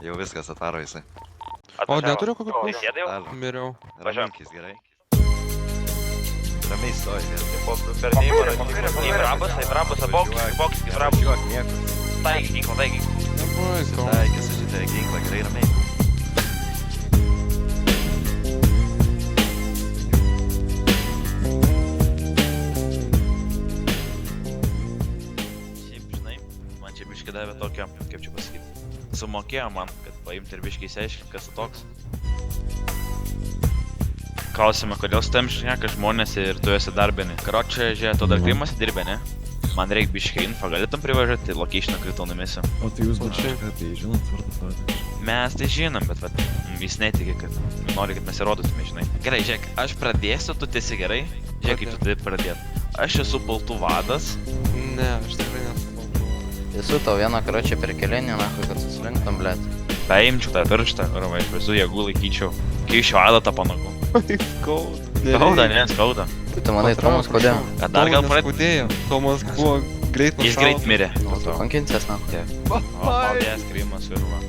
Jau viskas atvaro jisai. O neturiu kokio Tai pušo? sėdai jau? Miriau. Raminkis, gerai. Ramiai stoji, gerai. Per neįvarą. Į vrabus, boks, į vrabus. Žiūrėk, nieko. Taigi, ginklą, taigi. Nebaisu. Taikės, žinai, ginklą, gerai, ramiai. Šiaip, žinai, man čia biškai davė tokią, kaip čia pasakyti, sumokėjo man, kad paimti ir biškai įsiaiškinti, kas tu toks. Klausime, kodėl su tavim šneka žmonės ir tu esi darbinį. Karočią, žiūrėk, tu dar Krymuose dirbi, ne? Man reikia biškai info, galėtum privažiuoti, location krito numesiu. O tai jūs Plačiai. kažką tai žinot, vardą. Mes tai žinom, bet vat, jis netiki, kad nori, kad mes įrodytume, žinai. Gerai, žiūrėk, aš pradėsiu, tu tiesi gerai. Žiūrėk, kaip tu turi pradėti. Aš esu baltų vadas. Ne, aš tikrai nesu. Esu tau vieną karočią per kelinį, nahui, kad suslinktum, blėt. Paimčiau tą pirštą, arba iš visų jėgų laikyčiau. Keišiu adatą panagų. Skauda. Skauda, ne, skauda. Kaip tu manai, Tomas, kodėl? Kad dar gal pradėti. Skaudėjo. Tomas buvo greit Jis greit mirė. Tu kankinsies, nahui. O, maldės, Krymas ir va.